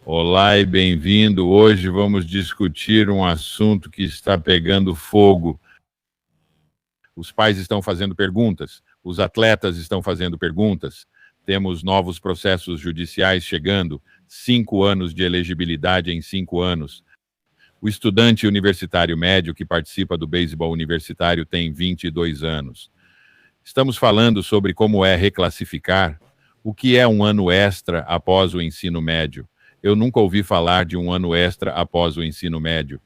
Olá e bem-vindo. Hoje vamos discutir um assunto que está pegando fogo. Os pais estão fazendo perguntas, os atletas estão fazendo perguntas. Temos novos processos judiciais chegando, 5 anos de elegibilidade em 5 anos. O estudante universitário médio que participa do beisebol universitário tem 22 anos. Estamos falando sobre como é reclassificar, o que é um ano extra após o ensino médio. Eu nunca ouvi falar de um ano extra após o ensino médio.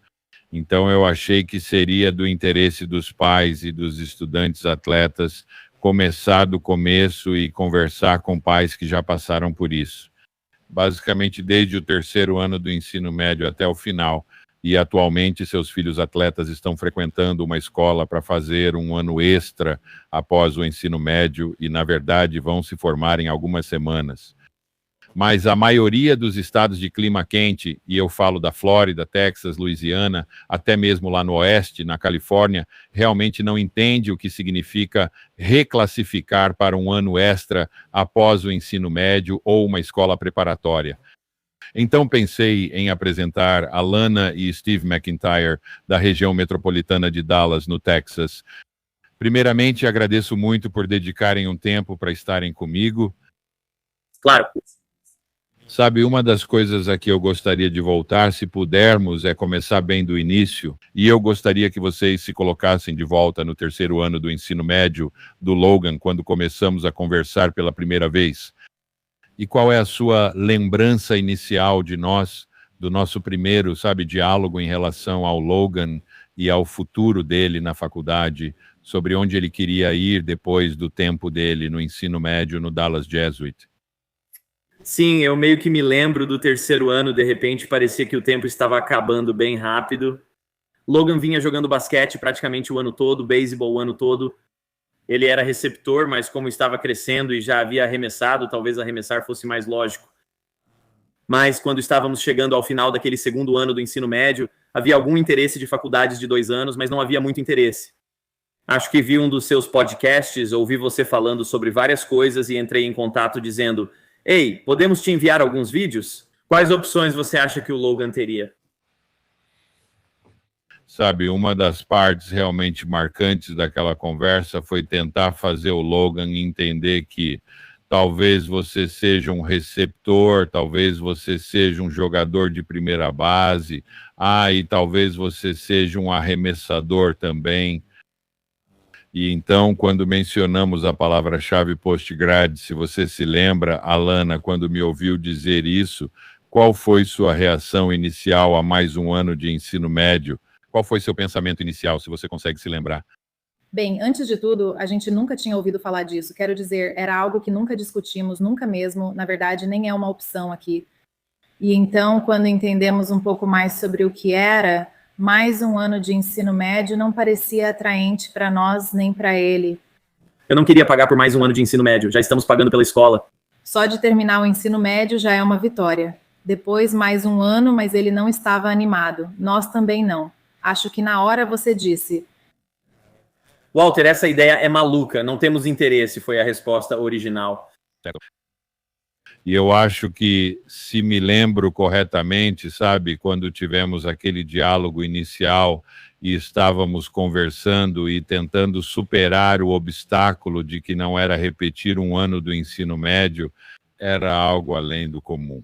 Então, eu achei que seria do interesse dos pais e dos estudantes atletas começar do começo e conversar com pais que já passaram por isso. Basicamente, desde o terceiro ano do ensino médio até o final. E atualmente, seus filhos atletas estão frequentando uma escola para fazer um ano extra após o ensino médio e, na verdade, vão se formar em algumas semanas. Mas a maioria dos estados de clima quente, e eu falo da Flórida, Texas, Louisiana, até mesmo lá no oeste, na Califórnia, realmente não entende o que significa reclassificar para um ano extra após o ensino médio ou uma escola preparatória. Então pensei em apresentar Alana e Steve McIntyre, da região metropolitana de Dallas, no Texas. Primeiramente, agradeço muito por dedicarem um tempo para estarem comigo. Claro. Sabe, uma das coisas a que eu gostaria de voltar, se pudermos, é começar bem do início. E eu gostaria que vocês se colocassem de volta no terceiro ano do ensino médio do Logan, quando começamos a conversar pela primeira vez. E qual é a sua lembrança inicial de nós, do nosso primeiro, diálogo em relação ao Logan e ao futuro dele na faculdade, sobre onde ele queria ir depois do tempo dele no ensino médio no Dallas Jesuit? Sim, eu meio que me lembro do terceiro ano, de repente parecia que o tempo estava acabando bem rápido. Logan vinha jogando basquete praticamente o ano todo, beisebol o ano todo. Ele era receptor, mas como estava crescendo e já havia arremessado, talvez arremessar fosse mais lógico. Mas quando estávamos chegando ao final daquele segundo ano do ensino médio, havia algum interesse de faculdades de 2 anos, mas não havia muito interesse. Acho que vi um dos seus podcasts, ouvi você falando sobre várias coisas e entrei em contato dizendo: ei, podemos te enviar alguns vídeos? Quais opções você acha que o Logan teria? Sabe, uma das partes realmente marcantes daquela conversa foi tentar fazer o Logan entender que talvez você seja um receptor, talvez você seja um jogador de primeira base, e talvez você seja um arremessador também. E então, quando mencionamos a palavra-chave postgrad, se você se lembra, Alana, quando me ouviu dizer isso, qual foi sua reação inicial a mais um ano de ensino médio? Qual foi seu pensamento inicial, se você consegue se lembrar? Bem, antes de tudo, a gente nunca tinha ouvido falar disso. Quero dizer, era algo que nunca discutimos, nunca mesmo. Na verdade, nem é uma opção aqui. E então, quando entendemos um pouco mais sobre o que era, mais um ano de ensino médio não parecia atraente para nós nem para ele. Eu não queria pagar por mais um ano de ensino médio, já estamos pagando pela escola. Só de terminar o ensino médio já é uma vitória. Depois, mais um ano, mas ele não estava animado. Nós também não. Acho que na hora você disse: Walter, essa ideia é maluca, não temos interesse, foi a resposta original. E eu acho que, se me lembro corretamente, quando tivemos aquele diálogo inicial e estávamos conversando e tentando superar o obstáculo de que não era repetir um ano do ensino médio, era algo além do comum.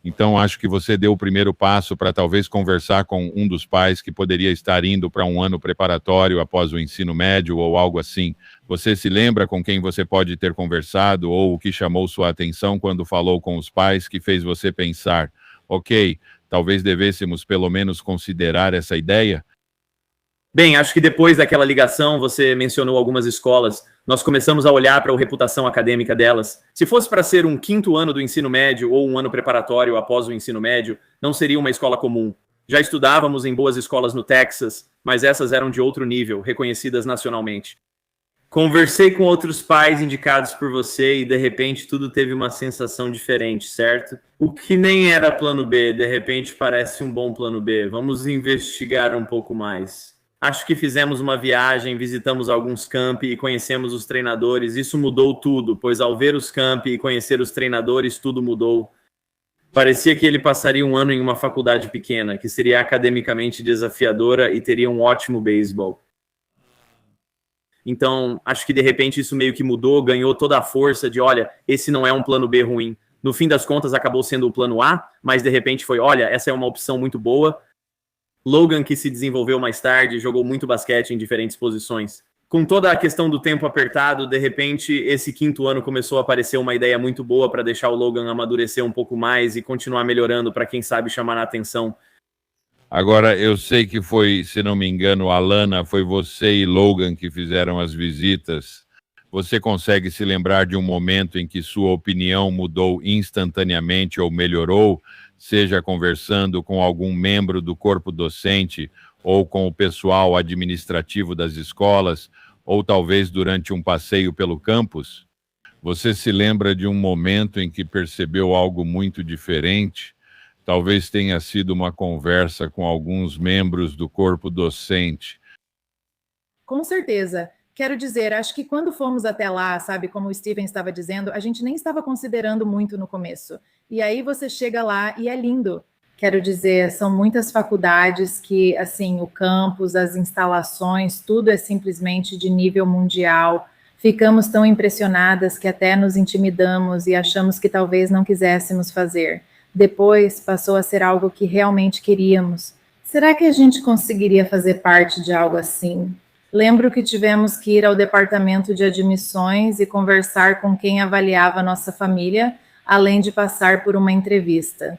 Então, acho que você deu o primeiro passo para talvez conversar com um dos pais que poderia estar indo para um ano preparatório após o ensino médio ou algo assim. Você se lembra com quem você pode ter conversado ou o que chamou sua atenção quando falou com os pais que fez você pensar: ok, talvez devêssemos pelo menos considerar essa ideia? Bem, acho que depois daquela ligação, você mencionou algumas escolas, nós começamos a olhar para a reputação acadêmica delas. Se fosse para ser um 5º ano do ensino médio ou um ano preparatório após o ensino médio, não seria uma escola comum. Já estudávamos em boas escolas no Texas, mas essas eram de outro nível, reconhecidas nacionalmente. Conversei com outros pais indicados por você e, de repente, tudo teve uma sensação diferente, certo? O que nem era plano B, de repente parece um bom plano B. Vamos investigar um pouco mais. Acho que fizemos uma viagem, visitamos alguns campi e conhecemos os treinadores. Isso mudou tudo, pois ao ver os campi e conhecer os treinadores, tudo mudou. Parecia que ele passaria um ano em uma faculdade pequena, que seria academicamente desafiadora e teria um ótimo beisebol. Então, acho que de repente isso meio que mudou, ganhou toda a força de, olha, esse não é um plano B ruim. No fim das contas, acabou sendo o plano A, mas de repente foi, olha, essa é uma opção muito boa. Logan, que se desenvolveu mais tarde, jogou muito basquete em diferentes posições. Com toda a questão do tempo apertado, de repente, esse quinto ano começou a aparecer uma ideia muito boa para deixar o Logan amadurecer um pouco mais e continuar melhorando para, quem sabe, chamar a atenção. Agora, eu sei que foi, se não me engano, Alana, foi você e Logan que fizeram as visitas. Você consegue se lembrar de um momento em que sua opinião mudou instantaneamente ou melhorou, seja conversando com algum membro do corpo docente ou com o pessoal administrativo das escolas, ou talvez durante um passeio pelo campus? Você se lembra de um momento em que percebeu algo muito diferente? Talvez tenha sido uma conversa com alguns membros do corpo docente. Com certeza. Quero dizer, acho que quando fomos até lá, sabe, como o Steven estava dizendo, a gente nem estava considerando muito no começo. E aí você chega lá e é lindo. Quero dizer, são muitas faculdades que, assim, o campus, as instalações, tudo é simplesmente de nível mundial. Ficamos tão impressionadas que até nos intimidamos e achamos que talvez não quiséssemos fazer. Depois passou a ser algo que realmente queríamos. Será que a gente conseguiria fazer parte de algo assim? Lembro que tivemos que ir ao departamento de admissões e conversar com quem avaliava nossa família, além de passar por uma entrevista.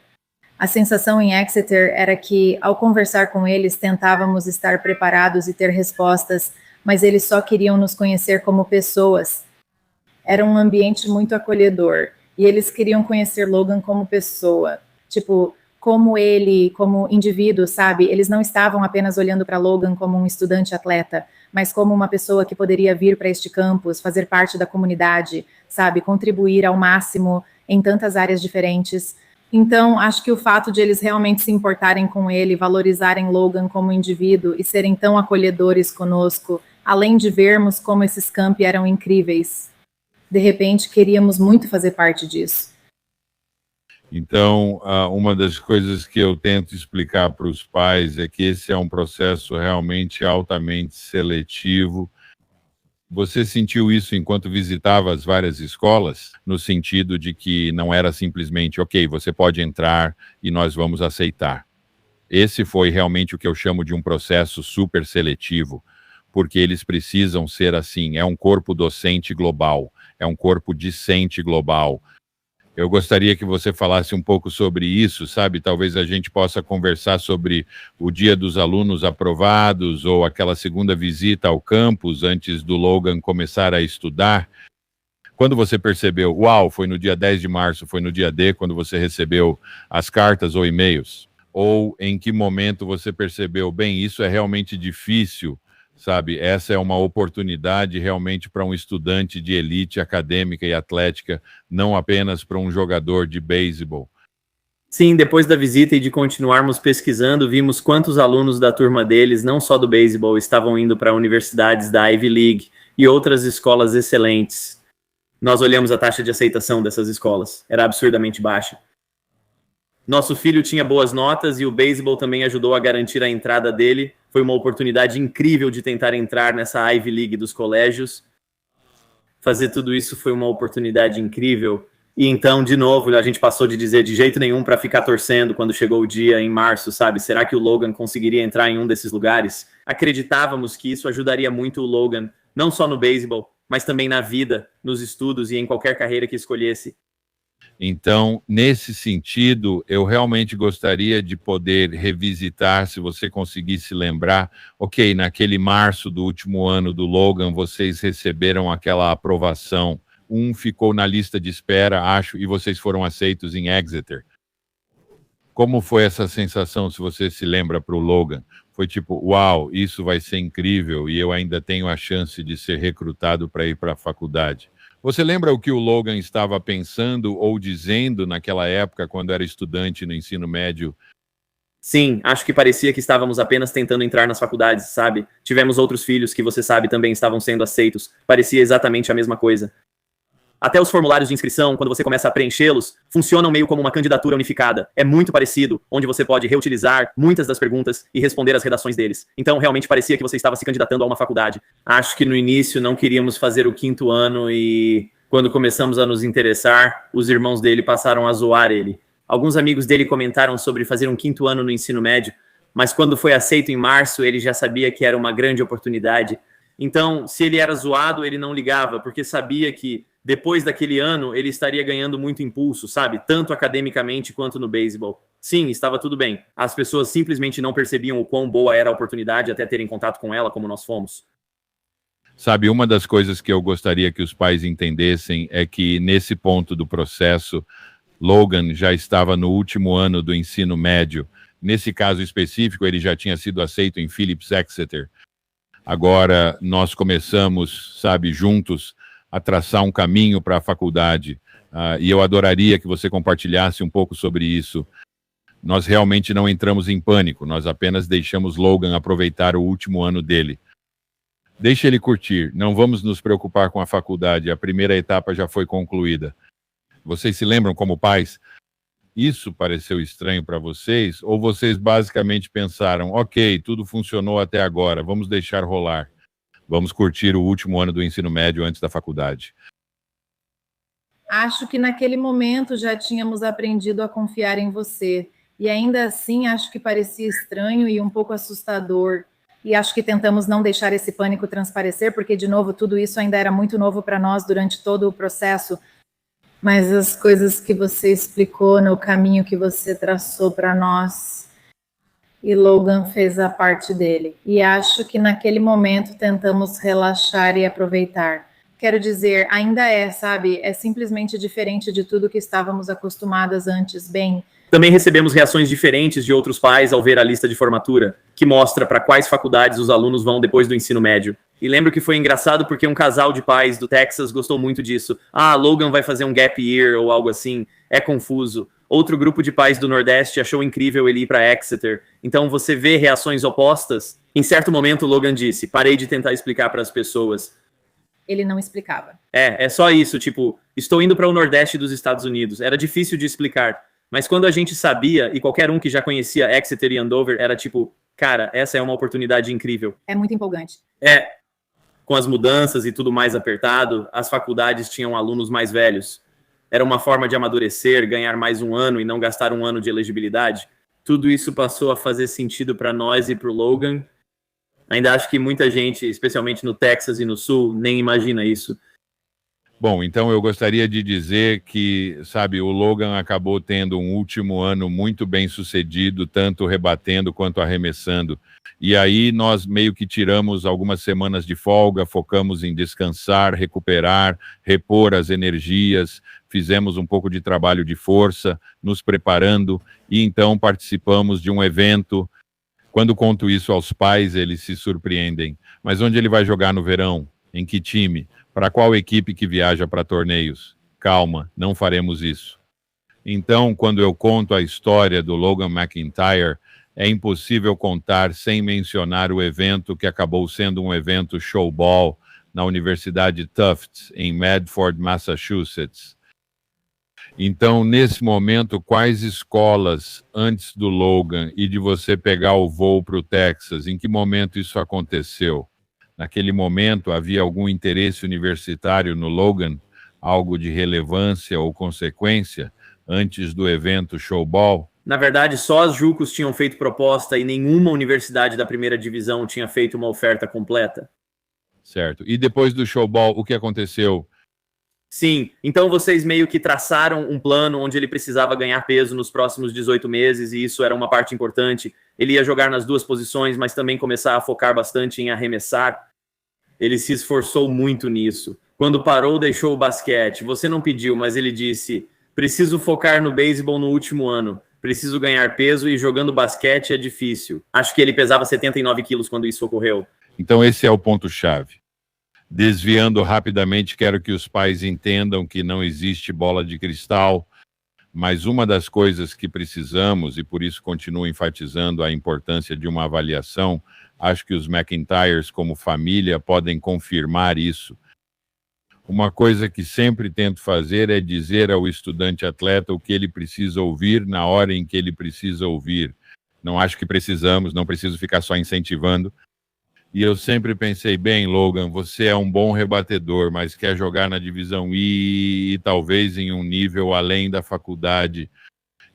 A sensação em Exeter era que, ao conversar com eles, tentávamos estar preparados e ter respostas, mas eles só queriam nos conhecer como pessoas. Era um ambiente muito acolhedor, e eles queriam conhecer Logan como pessoa, tipo, como ele, como indivíduo, sabe? Eles não estavam apenas olhando para Logan como um estudante atleta, mas como uma pessoa que poderia vir para este campus, fazer parte da comunidade, sabe? Contribuir ao máximo em tantas áreas diferentes. Então, acho que o fato de eles realmente se importarem com ele, valorizarem Logan como indivíduo e serem tão acolhedores conosco, além de vermos como esses campi eram incríveis. De repente, queríamos muito fazer parte disso. Então, uma das coisas que eu tento explicar para os pais é que esse é um processo realmente altamente seletivo. Você sentiu isso enquanto visitava as várias escolas, no sentido de que não era simplesmente, ok, você pode entrar e nós vamos aceitar. Esse foi realmente o que eu chamo de um processo super seletivo, porque eles precisam ser assim, é um corpo docente global, é um corpo discente global. Eu gostaria que você falasse um pouco sobre isso, sabe? Talvez a gente possa conversar sobre o dia dos alunos aprovados ou aquela segunda visita ao campus antes do Logan começar a estudar. Quando você percebeu, uau, foi no dia 10 de março, foi no dia D, quando você recebeu as cartas ou e-mails? Ou em que momento você percebeu, bem, isso é realmente difícil, sabe? Essa é uma oportunidade realmente para um estudante de elite acadêmica e atlética, não apenas para um jogador de beisebol. Sim, depois da visita e de continuarmos pesquisando, vimos quantos alunos da turma deles, não só do beisebol, estavam indo para universidades da Ivy League e outras escolas excelentes. Nós olhamos a taxa de aceitação dessas escolas, era absurdamente baixa. Nosso filho tinha boas notas e o beisebol também ajudou a garantir a entrada dele. Foi uma oportunidade incrível de tentar entrar nessa Ivy League dos colégios. Fazer tudo isso foi uma oportunidade incrível. E então, de novo, a gente passou de dizer de jeito nenhum para ficar torcendo quando chegou o dia em março, sabe? Será que o Logan conseguiria entrar em um desses lugares? Acreditávamos que isso ajudaria muito o Logan, não só no beisebol, mas também na vida, nos estudos e em qualquer carreira que escolhesse. Então, nesse sentido, eu realmente gostaria de poder revisitar, se você conseguisse lembrar, ok, naquele março do último ano do Logan, vocês receberam aquela aprovação, um ficou na lista de espera, acho, e vocês foram aceitos em Exeter. Como foi essa sensação, se você se lembra, para o Logan? Foi tipo, uau, isso vai ser incrível e eu ainda tenho a chance de ser recrutado para ir para a faculdade. Você lembra o que o Logan estava pensando ou dizendo naquela época, quando era estudante no ensino médio? Sim, acho que parecia que estávamos apenas tentando entrar nas faculdades, sabe? Tivemos outros filhos que, você sabe, também estavam sendo aceitos. Parecia exatamente a mesma coisa. Até os formulários de inscrição, quando você começa a preenchê-los, funcionam meio como uma candidatura unificada. É muito parecido, onde você pode reutilizar muitas das perguntas e responder às redações deles. Então, realmente parecia que você estava se candidatando a uma faculdade. Acho que no início não queríamos fazer o 5º ano e, quando começamos a nos interessar, os irmãos dele passaram a zoar ele. Alguns amigos dele comentaram sobre fazer um 5º ano no ensino médio, mas quando foi aceito em março, ele já sabia que era uma grande oportunidade. Então, se ele era zoado, ele não ligava, porque sabia que depois daquele ano ele estaria ganhando muito impulso, sabe? Tanto academicamente quanto no beisebol. Sim, estava tudo bem. As pessoas simplesmente não percebiam o quão boa era a oportunidade até terem contato com ela, como nós fomos. Sabe, uma das coisas que eu gostaria que os pais entendessem é que nesse ponto do processo, Logan já estava no último ano do ensino médio. Nesse caso específico, ele já tinha sido aceito em Phillips Exeter. Agora nós começamos, sabe, juntos a traçar um caminho para a faculdade. E eu adoraria que você compartilhasse um pouco sobre isso. Nós realmente não entramos em pânico, nós apenas deixamos Logan aproveitar o último ano dele. Deixe ele curtir, não vamos nos preocupar com a faculdade, a primeira etapa já foi concluída. Vocês se lembram como pais? Isso pareceu estranho para vocês? Ou vocês basicamente pensaram, ok, tudo funcionou até agora, vamos deixar rolar. Vamos curtir o último ano do ensino médio antes da faculdade? Acho que naquele momento já tínhamos aprendido a confiar em você. E ainda assim, acho que parecia estranho e um pouco assustador. E acho que tentamos não deixar esse pânico transparecer, porque, de novo, tudo isso ainda era muito novo para nós durante todo o processo. Mas as coisas que você explicou no caminho que você traçou para nós, e Logan fez a parte dele. E acho que naquele momento tentamos relaxar e aproveitar. Quero dizer, ainda sabe? É simplesmente diferente de tudo que estávamos acostumadas antes, bem. Também recebemos reações diferentes de outros pais ao ver a lista de formatura, que mostra para quais faculdades os alunos vão depois do ensino médio. E lembro que foi engraçado porque um casal de pais do Texas gostou muito disso. Logan vai fazer um gap year ou algo assim. É confuso. Outro grupo de pais do Nordeste achou incrível ele ir para Exeter. Então você vê reações opostas. Em certo momento, Logan disse, parei de tentar explicar para as pessoas. Ele não explicava. É só isso, tipo, estou indo para o Nordeste dos Estados Unidos. Era difícil de explicar. Mas quando a gente sabia, e qualquer um que já conhecia Exeter e Andover, era tipo, cara, essa é uma oportunidade incrível. É muito empolgante. Com as mudanças e tudo mais apertado, as faculdades tinham alunos mais velhos. Era uma forma de amadurecer, ganhar mais um ano e não gastar um ano de elegibilidade. Tudo isso passou a fazer sentido para nós e para o Logan. Ainda acho que muita gente, especialmente no Texas e no Sul, nem imagina isso. Bom, então eu gostaria de dizer que, sabe, o Logan acabou tendo um último ano muito bem sucedido, tanto rebatendo quanto arremessando. E aí nós meio que tiramos algumas semanas de folga, focamos em descansar, recuperar, repor as energias, fizemos um pouco de trabalho de força, nos preparando, e então participamos de um evento. Quando conto isso aos pais, eles se surpreendem. Mas onde ele vai jogar no verão? Em que time? Para qual equipe que viaja para torneios? Calma, não faremos isso. Então, quando eu conto a história do Logan McIntyre, é impossível contar sem mencionar o evento que acabou sendo um evento showball na Universidade Tufts, em Medford, Massachusetts. Então, nesse momento, quais escolas, antes do Logan e de você pegar o voo para o Texas, em que momento isso aconteceu? Naquele momento, havia algum interesse universitário no Logan? Algo de relevância ou consequência antes do evento showball? Na verdade, só as JUCOs tinham feito proposta e nenhuma universidade da primeira divisão tinha feito uma oferta completa. Certo. E depois do showball, o que aconteceu? Sim, então vocês meio que traçaram um plano onde ele precisava ganhar peso nos próximos 18 meses, e isso era uma parte importante. Ele ia jogar nas duas posições, mas também começar a focar bastante em arremessar. Ele se esforçou muito nisso. Quando parou, deixou o basquete. Você não pediu, mas ele disse, preciso focar no beisebol no último ano. Preciso ganhar peso e jogando basquete é difícil. Acho que ele pesava 79 quilos quando isso ocorreu. Então esse é o ponto-chave. Desviando rapidamente, quero que os pais entendam que não existe bola de cristal, mas uma das coisas que precisamos, e por isso continuo enfatizando a importância de uma avaliação, acho que os McIntyres, como família, podem confirmar isso. Uma coisa que sempre tento fazer é dizer ao estudante atleta o que ele precisa ouvir na hora em que ele precisa ouvir. Não acho que precisamos, não preciso ficar só incentivando. E eu sempre pensei, bem, Logan, você é um bom rebatedor, mas quer jogar na divisão I e talvez em um nível além da faculdade.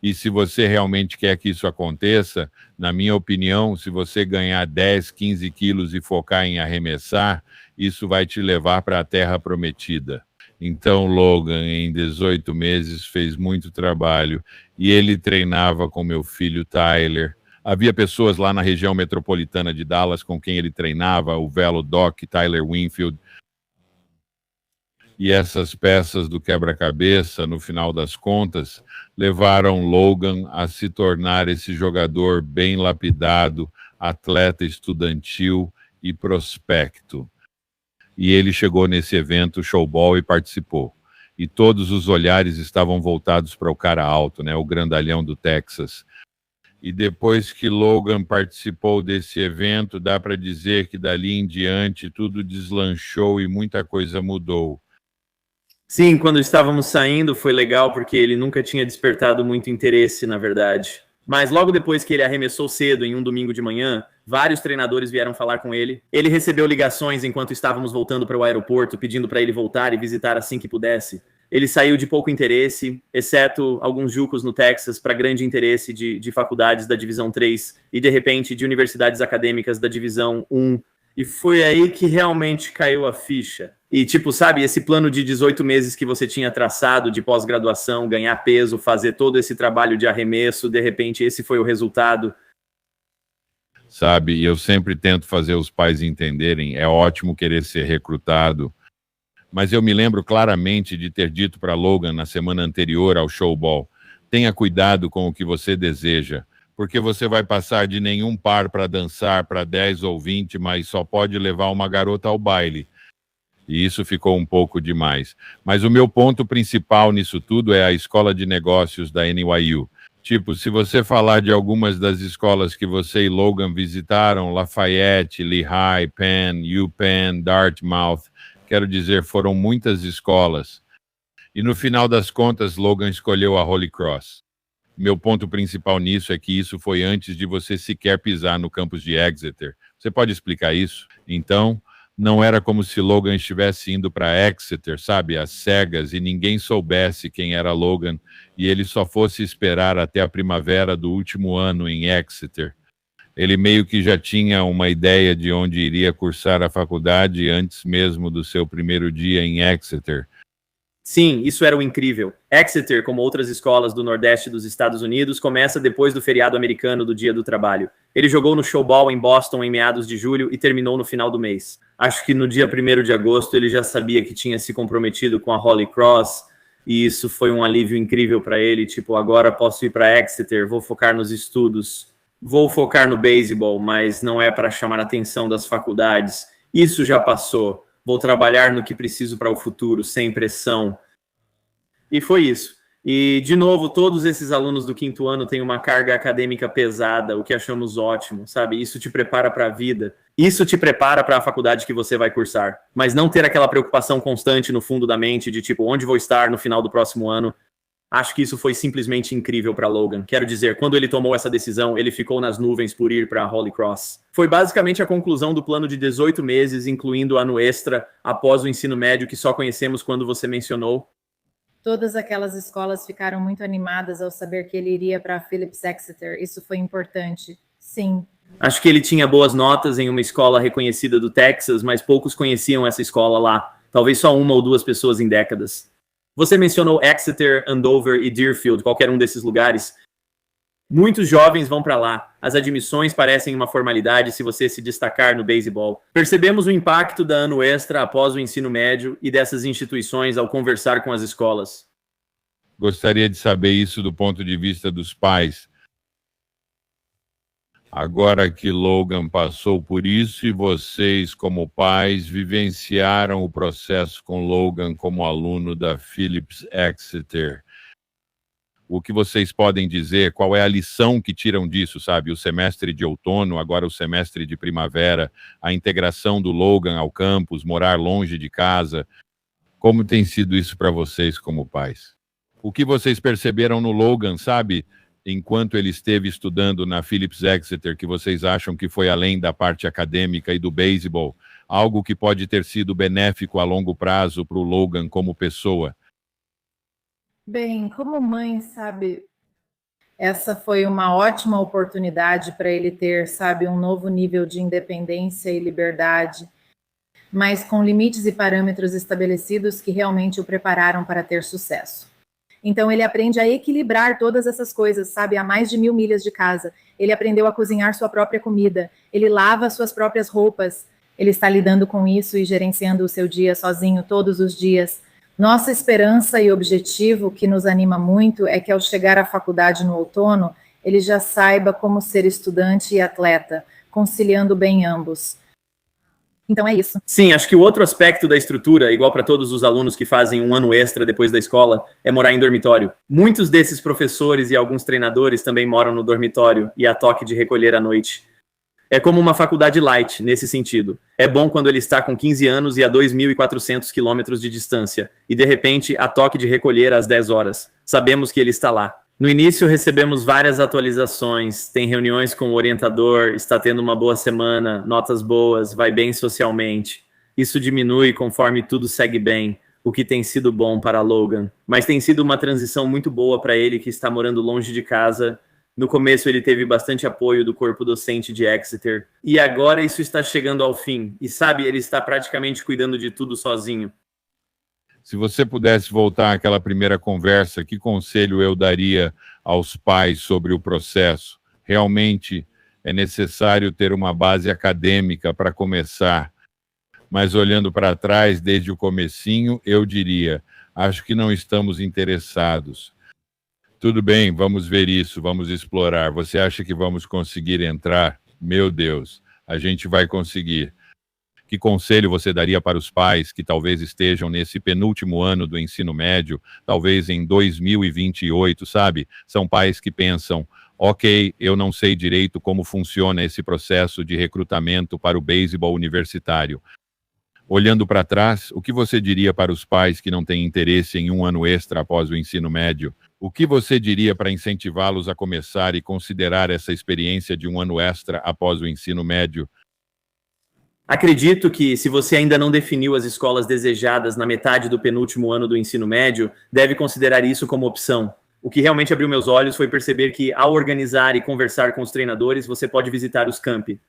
E se você realmente quer que isso aconteça, na minha opinião, se você ganhar 10, 15 quilos e focar em arremessar, isso vai te levar para a terra prometida. Então, Logan, em 18 meses, fez muito trabalho e ele treinava com meu filho Tyler. Havia pessoas lá na região metropolitana de Dallas com quem ele treinava, o Velo Doc, Tyler Winfield. E essas peças do quebra-cabeça, no final das contas, levaram Logan a se tornar esse jogador bem lapidado, atleta estudantil e prospecto. E ele chegou nesse evento, Showball, e participou. E todos os olhares estavam voltados para o cara alto, né, o grandalhão do Texas. E depois que Logan participou desse evento, dá para dizer que dali em diante tudo deslanchou e muita coisa mudou. Sim, quando estávamos saindo foi legal porque ele nunca tinha despertado muito interesse, na verdade. Mas logo depois que ele arremessou cedo, em um domingo de manhã, vários treinadores vieram falar com ele. Ele recebeu ligações enquanto estávamos voltando para o aeroporto, pedindo para ele voltar e visitar assim que pudesse. Ele saiu de pouco interesse, exceto alguns jucos no Texas, para grande interesse de faculdades da Divisão 3 e, de repente, de universidades acadêmicas da Divisão 1. E foi aí que realmente caiu a ficha. E, tipo, sabe, esse plano de 18 meses que você tinha traçado de pós-graduação, ganhar peso, fazer todo esse trabalho de arremesso, de repente esse foi o resultado. Sabe, e eu sempre tento fazer os pais entenderem, é ótimo querer ser recrutado, mas eu me lembro claramente de ter dito para Logan na semana anterior ao Showball, tenha cuidado com o que você deseja, porque você vai passar de nenhum par para dançar para 10 ou 20, mas só pode levar uma garota ao baile. E isso ficou um pouco demais. Mas o meu ponto principal nisso tudo é a escola de negócios da NYU. Tipo, se você falar de algumas das escolas que você e Logan visitaram, Lafayette, Lehigh, Penn, UPenn, Dartmouth, quero dizer, foram muitas escolas. E no final das contas, Logan escolheu a Holy Cross. Meu ponto principal nisso é que isso foi antes de você sequer pisar no campus de Exeter. Você pode explicar isso? Então, não era como se Logan estivesse indo para Exeter, sabe, às cegas, e ninguém soubesse quem era Logan, e ele só fosse esperar até a primavera do último ano em Exeter. Ele meio que já tinha uma ideia de onde iria cursar a faculdade antes mesmo do seu primeiro dia em Exeter. Sim, isso era o incrível. Exeter, como outras escolas do Nordeste dos Estados Unidos, começa depois do feriado americano do Dia do Trabalho. Ele jogou no Showball em Boston em meados de julho e terminou no final do mês. Acho que no dia 1º de agosto ele já sabia que tinha se comprometido com a Holy Cross e isso foi um alívio incrível para ele. Tipo, agora posso ir para Exeter, vou focar nos estudos, vou focar no beisebol, mas não é para chamar a atenção das faculdades. Isso já passou. Vou trabalhar no que preciso para o futuro, sem pressão. E foi isso. E, de novo, todos esses alunos do 5º ano têm uma carga acadêmica pesada, o que achamos ótimo, sabe? Isso te prepara para a vida. Isso te prepara para a faculdade que você vai cursar. Mas não ter aquela preocupação constante no fundo da mente de, tipo, onde vou estar no final do próximo ano. Acho que isso foi simplesmente incrível para Logan. Quero dizer, quando ele tomou essa decisão, ele ficou nas nuvens por ir para a Holy Cross. Foi basicamente a conclusão do plano de 18 meses, incluindo ano extra, após o ensino médio que só conhecemos quando você mencionou. Todas aquelas escolas ficaram muito animadas ao saber que ele iria para Phillips Exeter. Isso foi importante. Sim. Acho que ele tinha boas notas em uma escola reconhecida do Texas, mas poucos conheciam essa escola lá. Talvez só 1 ou 2 pessoas em décadas. Você mencionou Exeter, Andover e Deerfield, qualquer um desses lugares. Muitos jovens vão para lá. As admissões parecem uma formalidade se você se destacar no beisebol. Percebemos o impacto da ano extra após o ensino médio e dessas instituições ao conversar com as escolas. Gostaria de saber isso do ponto de vista dos pais. Agora que Logan passou por isso e vocês, como pais, vivenciaram o processo com Logan como aluno da Phillips Exeter. O que vocês podem dizer? Qual é a lição que tiram disso, sabe? O semestre de outono, agora o semestre de primavera, a integração do Logan ao campus, morar longe de casa. Como tem sido isso para vocês como pais? O que vocês perceberam no Logan, sabe, enquanto ele esteve estudando na Phillips Exeter, que vocês acham que foi além da parte acadêmica e do beisebol, algo que pode ter sido benéfico a longo prazo para o Logan como pessoa? Bem, como mãe, sabe, essa foi uma ótima oportunidade para ele ter, sabe, um novo nível de independência e liberdade, mas com limites e parâmetros estabelecidos que realmente o prepararam para ter sucesso. Então ele aprende a equilibrar todas essas coisas, sabe, a mais de 1000 milhas de casa. Ele aprendeu a cozinhar sua própria comida, ele lava suas próprias roupas, ele está lidando com isso e gerenciando o seu dia sozinho todos os dias. Nossa esperança e objetivo, que nos anima muito, é que ao chegar à faculdade no outono, ele já saiba como ser estudante e atleta, conciliando bem ambos. Então é isso. Sim, acho que o outro aspecto da estrutura, igual para todos os alunos que fazem um ano extra depois da escola, é morar em dormitório. Muitos desses professores e alguns treinadores também moram no dormitório e há toque de recolher à noite. É como uma faculdade light, nesse sentido. É bom quando ele está com 15 anos e a 2.400 quilômetros de distância, e de repente há toque de recolher às 10 horas. Sabemos que ele está lá. No início recebemos várias atualizações, tem reuniões com o orientador, está tendo uma boa semana, notas boas, vai bem socialmente. Isso diminui conforme tudo segue bem, o que tem sido bom para Logan. Mas tem sido uma transição muito boa para ele que está morando longe de casa. No começo ele teve bastante apoio do corpo docente de Exeter, e agora isso está chegando ao fim, e sabe, ele está praticamente cuidando de tudo sozinho. Se você pudesse voltar àquela primeira conversa, que conselho eu daria aos pais sobre o processo? Realmente é necessário ter uma base acadêmica para começar, mas olhando para trás, desde o comecinho, eu diria, acho que não estamos interessados. Tudo bem, vamos ver isso, vamos explorar. Você acha que vamos conseguir entrar? Meu Deus, a gente vai conseguir. Que conselho você daria para os pais que talvez estejam nesse penúltimo ano do ensino médio, talvez em 2028, sabe? São pais que pensam, ok, eu não sei direito como funciona esse processo de recrutamento para o beisebol universitário. Olhando para trás, o que você diria para os pais que não têm interesse em um ano extra após o ensino médio? O que você diria para incentivá-los a começar e considerar essa experiência de um ano extra após o ensino médio? Acredito que, se você ainda não definiu as escolas desejadas na metade do penúltimo ano do ensino médio, deve considerar isso como opção. O que realmente abriu meus olhos foi perceber que, ao organizar e conversar com os treinadores, você pode visitar os campi.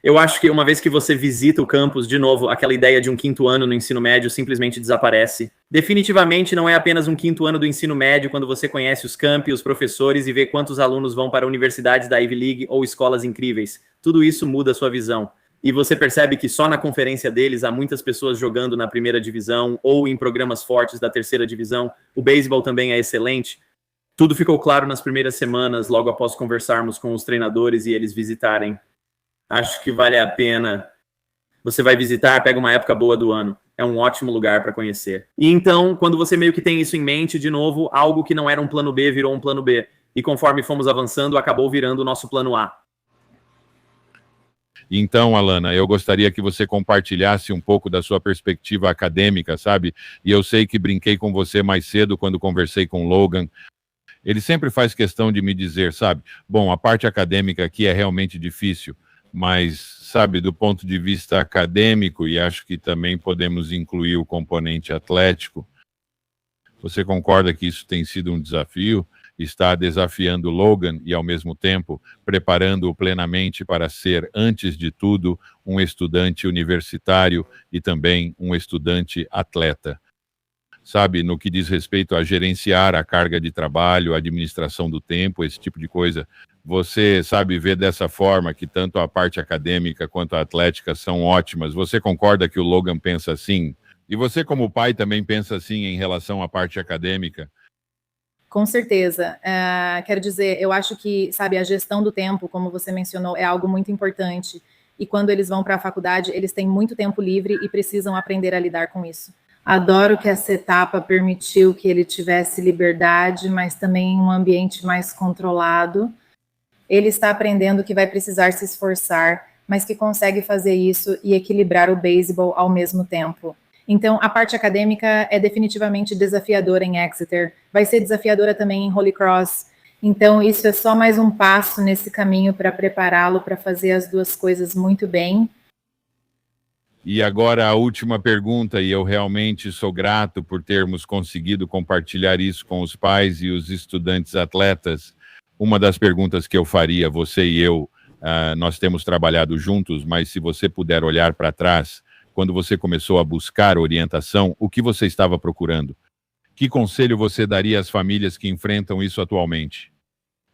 Eu acho que uma vez que você visita o campus, de novo, aquela ideia de um 5º ano no ensino médio simplesmente desaparece. Definitivamente não é apenas um 5º ano do ensino médio quando você conhece os campi, os professores e vê quantos alunos vão para universidades da Ivy League ou escolas incríveis. Tudo isso muda a sua visão. E você percebe que só na conferência deles há muitas pessoas jogando na primeira divisão ou em programas fortes da terceira divisão. O beisebol também é excelente. Tudo ficou claro nas primeiras semanas, logo após conversarmos com os treinadores e eles visitarem. Acho que vale a pena. Você vai visitar, pega uma época boa do ano. É um ótimo lugar para conhecer. E então, quando você meio que tem isso em mente, de novo, algo que não era um plano B virou um plano B. E conforme fomos avançando, acabou virando o nosso plano A. Então, Alana, eu gostaria que você compartilhasse um pouco da sua perspectiva acadêmica, sabe? E eu sei que brinquei com você mais cedo quando conversei com o Logan. Ele sempre faz questão de me dizer, sabe? Bom, a parte acadêmica aqui é realmente difícil, mas, sabe, do ponto de vista acadêmico, e acho que também podemos incluir o componente atlético, você concorda que isso tem sido um desafio? Está desafiando Logan e, ao mesmo tempo, preparando-o plenamente para ser, antes de tudo, um estudante universitário e também um estudante atleta. Sabe, no que diz respeito a gerenciar a carga de trabalho, a administração do tempo, esse tipo de coisa, você sabe ver dessa forma que tanto a parte acadêmica quanto a atlética são ótimas. Você concorda que o Logan pensa assim? E você, como pai, também pensa assim em relação à parte acadêmica? Com certeza. Quero dizer, eu acho que, sabe, a gestão do tempo, como você mencionou, é algo muito importante. E quando eles vão para a faculdade, eles têm muito tempo livre e precisam aprender a lidar com isso. Adoro que essa etapa permitiu que ele tivesse liberdade, mas também um ambiente mais controlado. Ele está aprendendo que vai precisar se esforçar, mas que consegue fazer isso e equilibrar o beisebol ao mesmo tempo. Então, a parte acadêmica é definitivamente desafiadora em Exeter. Vai ser desafiadora também em Holy Cross. Então, isso é só mais um passo nesse caminho para prepará-lo para fazer as duas coisas muito bem. E agora a última pergunta, e eu realmente sou grato por termos conseguido compartilhar isso com os pais e os estudantes atletas. Uma das perguntas que eu faria, você e eu, nós temos trabalhado juntos, mas se você puder olhar para trás, quando você começou a buscar orientação, o que você estava procurando? Que conselho você daria às famílias que enfrentam isso atualmente?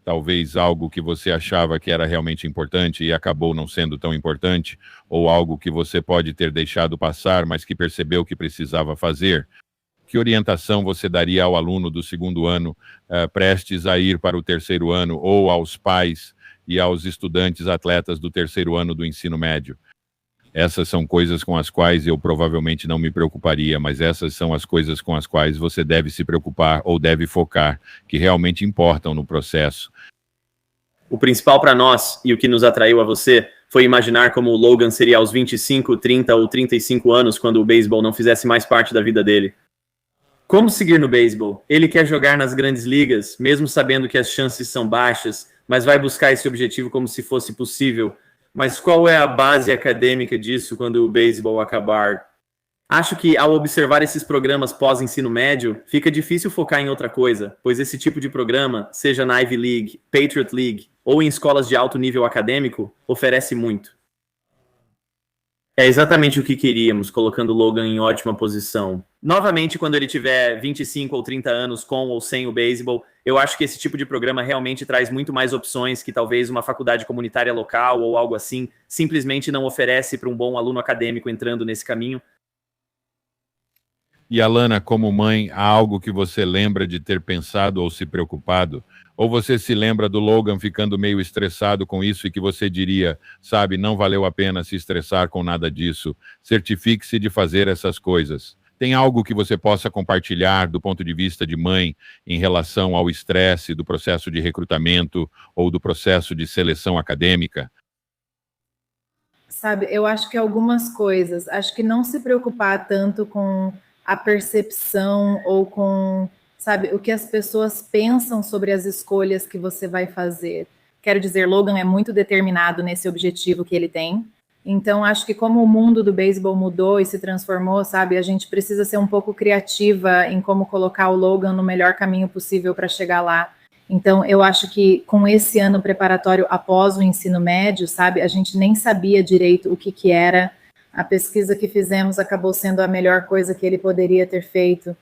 Talvez algo que você achava que era realmente importante e acabou não sendo tão importante, ou algo que você pode ter deixado passar, mas que percebeu que precisava fazer. Que orientação você daria ao aluno do segundo ano, prestes a ir para o terceiro ano, ou aos pais e aos estudantes atletas do terceiro ano do ensino médio? Essas são coisas com as quais eu provavelmente não me preocuparia, mas essas são as coisas com as quais você deve se preocupar ou deve focar, que realmente importam no processo. O principal para nós, e o que nos atraiu a você, foi imaginar como o Logan seria aos 25, 30 ou 35 anos quando o beisebol não fizesse mais parte da vida dele. Como seguir no beisebol? Ele quer jogar nas grandes ligas, mesmo sabendo que as chances são baixas, mas vai buscar esse objetivo como se fosse possível. Mas qual é a base acadêmica disso quando o beisebol acabar? Acho que ao observar esses programas pós-ensino médio, fica difícil focar em outra coisa, pois esse tipo de programa, seja na Ivy League, Patriot League ou em escolas de alto nível acadêmico, oferece muito. É exatamente o que queríamos, colocando Logan em ótima posição. Novamente, quando ele tiver 25 ou 30 anos com ou sem o beisebol, eu acho que esse tipo de programa realmente traz muito mais opções que talvez uma faculdade comunitária local ou algo assim simplesmente não oferece para um bom aluno acadêmico entrando nesse caminho. E Alana, como mãe, há algo que você lembra de ter pensado ou se preocupado? Ou você se lembra do Logan ficando meio estressado com isso e que você diria, sabe, não valeu a pena se estressar com nada disso, certifique-se de fazer essas coisas. Tem algo que você possa compartilhar do ponto de vista de mãe em relação ao estresse do processo de recrutamento ou do processo de seleção acadêmica? Sabe, eu acho que algumas coisas, acho que não se preocupar tanto com a percepção ou com, sabe, o que as pessoas pensam sobre as escolhas que você vai fazer. Quero dizer, Logan é muito determinado nesse objetivo que ele tem. Então, acho que como o mundo do beisebol mudou e se transformou, sabe, a gente precisa ser um pouco criativa em como colocar o Logan no melhor caminho possível para chegar lá. Então, eu acho que com esse ano preparatório após o ensino médio, sabe, a gente nem sabia direito o que era. A pesquisa que fizemos acabou sendo a melhor coisa que ele poderia ter feito.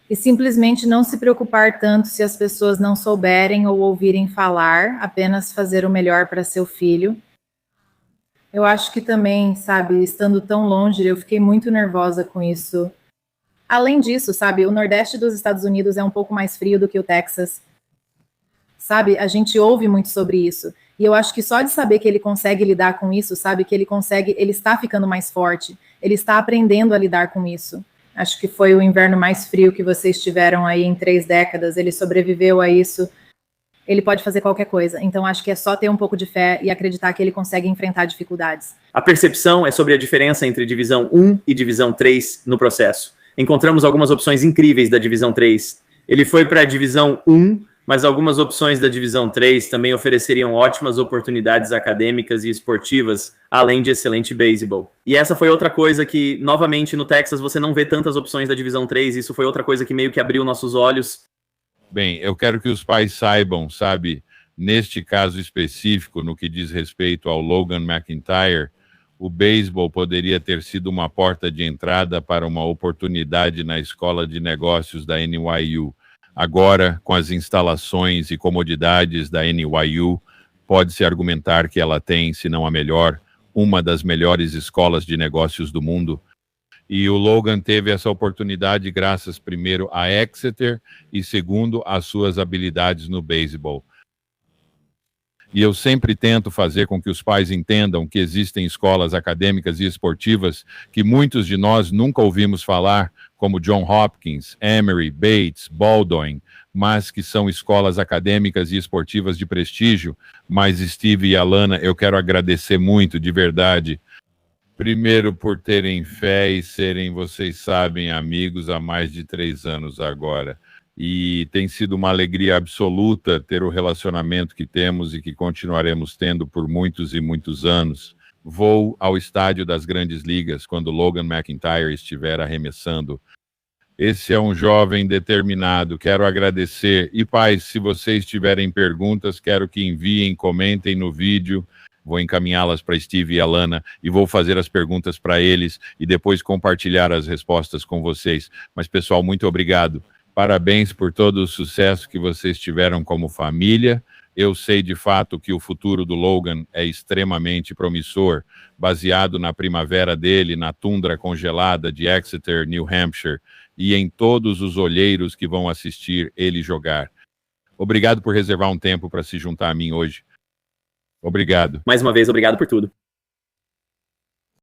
E simplesmente não se preocupar tanto se as pessoas não souberem ou ouvirem falar, apenas fazer o melhor para seu filho. Eu acho que também, sabe, estando tão longe, eu fiquei muito nervosa com isso. Além disso, sabe, o Nordeste dos Estados Unidos é um pouco mais frio do que o Texas. Sabe, a gente ouve muito sobre isso. E eu acho que só de saber que ele consegue lidar com isso, sabe, que ele está ficando mais forte, ele está aprendendo a lidar com isso. Acho que foi o inverno mais frio que vocês tiveram aí em 3 décadas, ele sobreviveu a isso. Ele pode fazer qualquer coisa. Então, acho que é só ter um pouco de fé e acreditar que ele consegue enfrentar dificuldades. A percepção é sobre a diferença entre Divisão 1 e Divisão 3 no processo. Encontramos algumas opções incríveis da Divisão 3. Ele foi para a Divisão 1, mas algumas opções da Divisão 3 também ofereceriam ótimas oportunidades acadêmicas e esportivas, além de excelente beisebol. E essa foi outra coisa que, novamente, no Texas, você não vê tantas opções da Divisão 3, isso foi outra coisa que meio que abriu nossos olhos. Bem, eu quero que os pais saibam, sabe, neste caso específico, no que diz respeito ao Logan McIntyre, o beisebol poderia ter sido uma porta de entrada para uma oportunidade na escola de negócios da NYU. Agora, com as instalações e comodidades da NYU, pode-se argumentar que ela tem, se não a melhor, uma das melhores escolas de negócios do mundo. E o Logan teve essa oportunidade graças, primeiro, a Exeter e, segundo, às suas habilidades no beisebol. E eu sempre tento fazer com que os pais entendam que existem escolas acadêmicas e esportivas que muitos de nós nunca ouvimos falar, como John Hopkins, Emory, Bates, Baldwin, mas que são escolas acadêmicas e esportivas de prestígio. Mas Steve e Alana, eu quero agradecer muito, de verdade. Primeiro, por terem fé e serem, vocês sabem, amigos há mais de 3 anos agora. E tem sido uma alegria absoluta ter o relacionamento que temos e que continuaremos tendo por muitos e muitos anos. Vou ao estádio das Grandes Ligas quando Logan McIntyre estiver arremessando. Esse é um jovem determinado. Quero agradecer. E, pais, se vocês tiverem perguntas, quero que enviem, comentem no vídeo. Vou encaminhá-las para Steve e Alana e vou fazer as perguntas para eles e depois compartilhar as respostas com vocês. Mas, pessoal, muito obrigado. Parabéns por todo o sucesso que vocês tiveram como família. Eu sei de fato que o futuro do Logan é extremamente promissor, baseado na primavera dele, na tundra congelada de Exeter, New Hampshire, e em todos os olheiros que vão assistir ele jogar. Obrigado por reservar um tempo para se juntar a mim hoje. Obrigado. Mais uma vez, obrigado por tudo.